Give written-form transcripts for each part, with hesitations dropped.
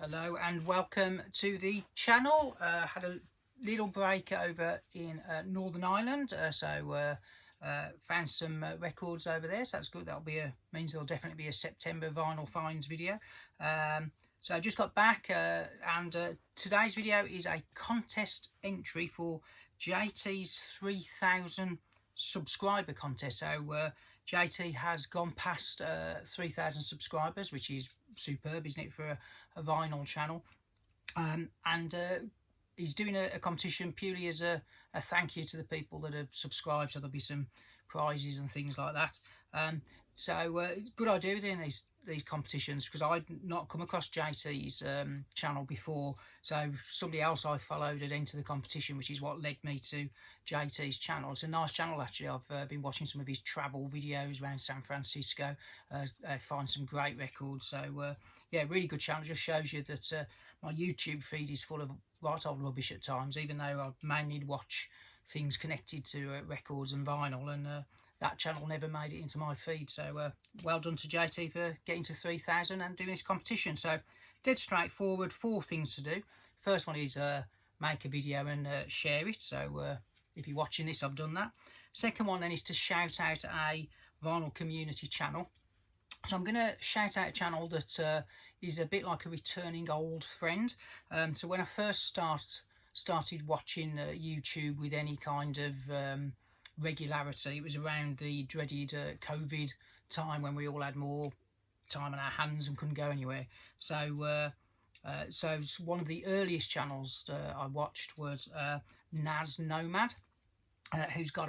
Hello and welcome to the channel. Had a little break over in Northern Ireland, found some records over there, so that's good. That'll be means there'll definitely be a September vinyl finds video. So I just got back and today's video is a contest entry for JT's 3,000 subscriber contest. So JT has gone past 3,000 subscribers, which is superb, isn't it, for a vinyl channel, and he's doing a competition purely as a thank you to the people that have subscribed, so there'll be some prizes and things like that. Good idea doing these competitions, because I'd not come across JT's channel before, so somebody else I followed had entered the competition, which is what led me to JT's channel. It's a nice channel actually. I've been watching some of his travel videos around San Francisco. I find some great records, so yeah, really good channel. Just shows you that my YouTube feed is full of right old rubbish at times, even though I mainly watch things connected to records and vinyl, and that channel never made it into my feed. So well done to JT for getting to 3,000 and doing this competition. So dead straightforward, 4 things to do. First one is make a video and share it. So if you're watching this, I've done that. Second one then is to shout out a vinyl community channel. So I'm going to shout out a channel that is a bit like a returning old friend. So when I first started watching YouTube with any kind of regularity, it was around the dreaded COVID time, when we all had more time on our hands and couldn't go anywhere. So one of the earliest channels I watched was Naz Nomad, who's got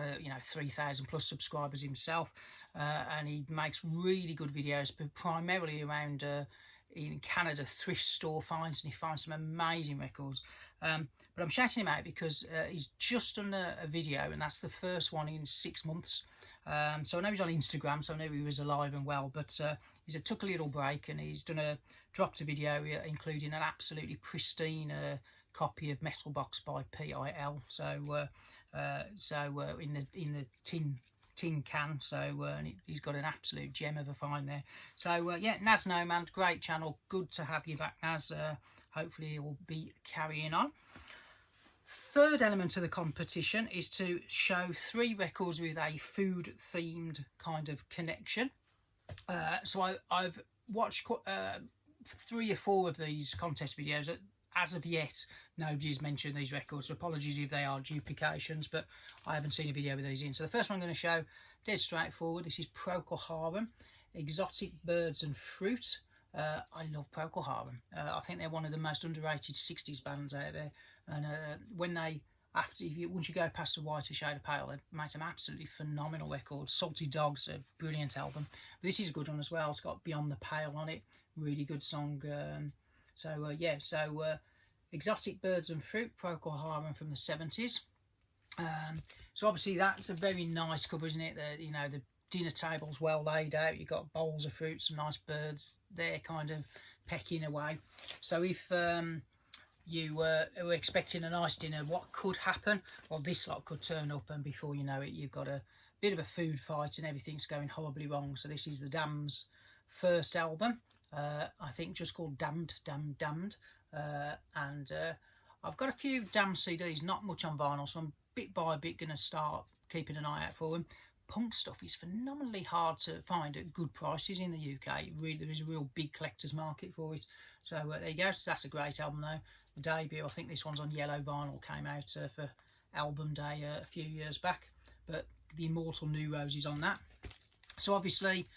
3,000 plus subscribers himself, and he makes really good videos, but primarily around in Canada thrift store finds, and he finds some amazing records. But I'm shouting him out because he's just done a video, and that's the first one in 6 months. So I know he's on Instagram, so I know he was alive and well, but he took a little break, and he's dropped a video including an absolutely pristine copy of Metal Box by PIL. So in the tin can, so and he's got an absolute gem of a find there. So yeah, Naz Nomad, great channel, good to have you back, Naz. Hopefully it will be carrying on. Third element of the competition is to show 3 records with a food themed kind of connection. So I've watched 3 or 4 of these contest videos. As of yet, nobody's mentioned these records, so apologies if they are duplications, but I haven't seen a video with these in. So the first one I'm going to show, dead straightforward, this is Procol Harum, Exotic Birds and Fruit. I love Procol Harum. I think they're one of the most underrated 60s bands out there, and once you go past the Whiter Shade of Pale, they've made some absolutely phenomenal records. Salty Dogs, a brilliant album. But this is a good one as well. It's got Beyond the Pale on it, really good song. Exotic Birds and Fruit, Procol Harum from the 70s. So obviously that's a very nice cover, isn't it? The dinner table's well laid out. You've got bowls of fruit, some nice birds there kind of pecking away. So if you were expecting a nice dinner, what could happen? Well, this lot could turn up, and before you know it, you've got a bit of a food fight and everything's going horribly wrong. So this is the Damned's first album, I think just called Damned. I've got a few Damned CDs, not much on vinyl, so I'm bit by bit going to start keeping an eye out for them. Punk stuff is phenomenally hard to find at good prices in the UK. There is a real big collector's market for it. So there you go. So that's a great album though. The debut, I think this one's on yellow vinyl, came out for album day a few years back. But the Immortal New Rose is on that. So obviously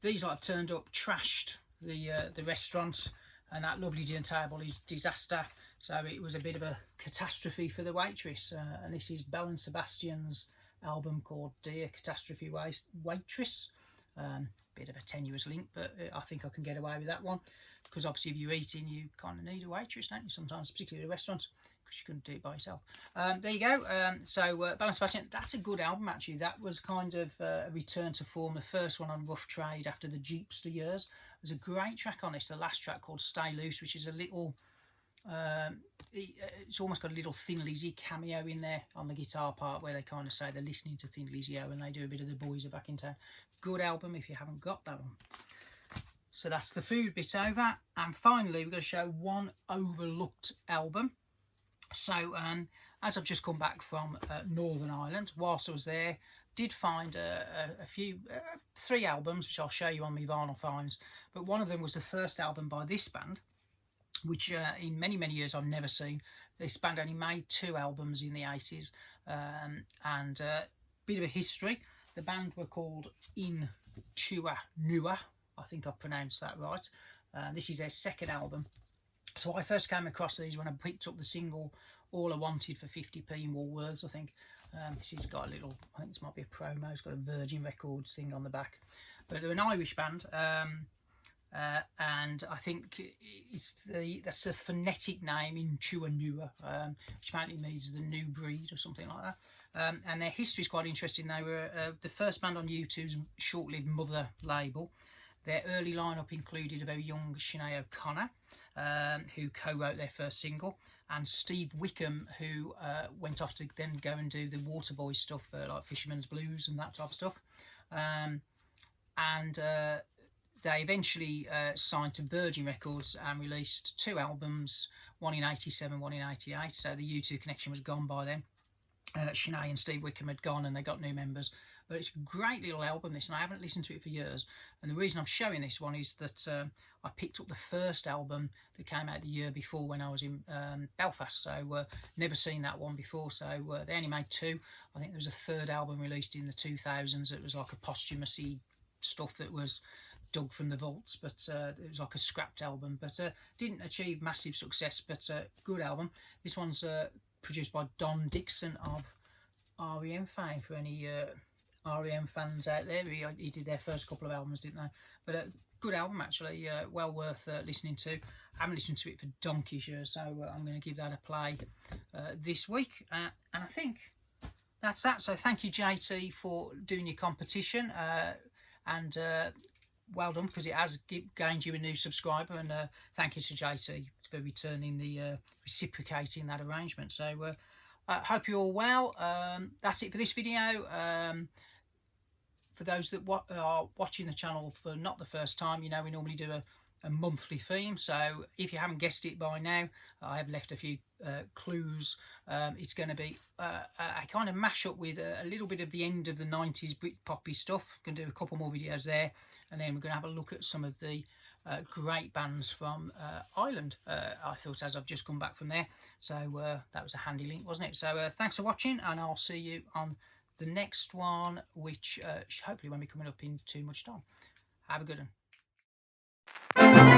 these have turned up, trashed the restaurant, and that lovely dinner table is disaster. So it was a bit of a catastrophe for the waitress. And this is Belle and Sebastian's album called Dear Catastrophe Waitress. Bit of a tenuous link, but I think I can get away with that one, because obviously if you're eating, you kind of need a waitress, don't you, sometimes, particularly at a restaurant, because you couldn't do it by yourself. There you go. Belle and Sebastian, that's a good album actually. That was kind of a return to form, the first one on Rough Trade after the Jeepster years. There's a great track on this, the last track called Stay Loose, which is a little it's almost got a little Thin Lizzy cameo in there on the guitar part, where they kind of say they're listening to Thin Lizzy and they do a bit of The Boys Are Back in Town. Good album if you haven't got that one. So that's the food bit over, and finally we're going to show one overlooked album. So as I've just come back from Northern Ireland, whilst I was there, did find a few, 3 albums, which I'll show you on my vinyl finds, but one of them was the first album by this band, which in many years I've never seen. This band only made 2 albums in the 80s, and bit of a history. The band were called In Tua Nua, I think I've pronounced that right. This is their 2nd album. So I first came across these when I picked up the single All I Wanted for 50p in Woolworths, I think. This has got a little, I think this might be a promo, it's got a Virgin Records thing on the back. But they're an Irish band, and I think that's a phonetic name, In Tua Nua, which apparently means the new breed or something like that. And their history is quite interesting. They were the first band on YouTube's short-lived Mother label. Their early lineup included a very young Sinead O'Connor, who co-wrote their first single, and Steve Wickham, who went off to then go and do the Waterboy stuff, like Fisherman's Blues and that type of stuff. They eventually signed to Virgin Records and released 2 albums, one in 87, one in 88, so the U2 connection was gone by then. Sinead and Steve Wickham had gone and they got new members. But it's a great little album, this, and I haven't listened to it for years. And the reason I'm showing this one is that I picked up the first album that came out the year before when I was in Belfast. So never seen that one before. So they only made 2. I think there was a 3rd album released in the 2000s. It was like a posthumous-y stuff that was dug from the vaults, but it was like a scrapped album. But didn't achieve massive success, but good album. This one's produced by Don Dixon of REM fame, for any REM fans out there. He did their first couple of albums, didn't they? But a good album, actually, well worth listening to. I haven't listened to it for donkey's years, so I'm going to give that a play this week. And I think that's that. So thank you, JT, for doing your competition, and well done, because it has gained you a new subscriber, and thank you to JT for returning the reciprocating that arrangement. So I hope you're all well. That's it for this video. For those that are watching the channel for not the first time, you know we normally do a monthly theme. So if you haven't guessed it by now, I have left a few clues. It's going to be a kind of mashup with a little bit of the end of the 90s Britpoppy stuff. Going to do a couple more videos there, and then we're going to have a look at some of the great bands from Ireland, I thought, as I've just come back from there. So that was a handy link, wasn't it? So thanks for watching, and I'll see you on the next one, which hopefully won't be coming up in too much time. Have a good one.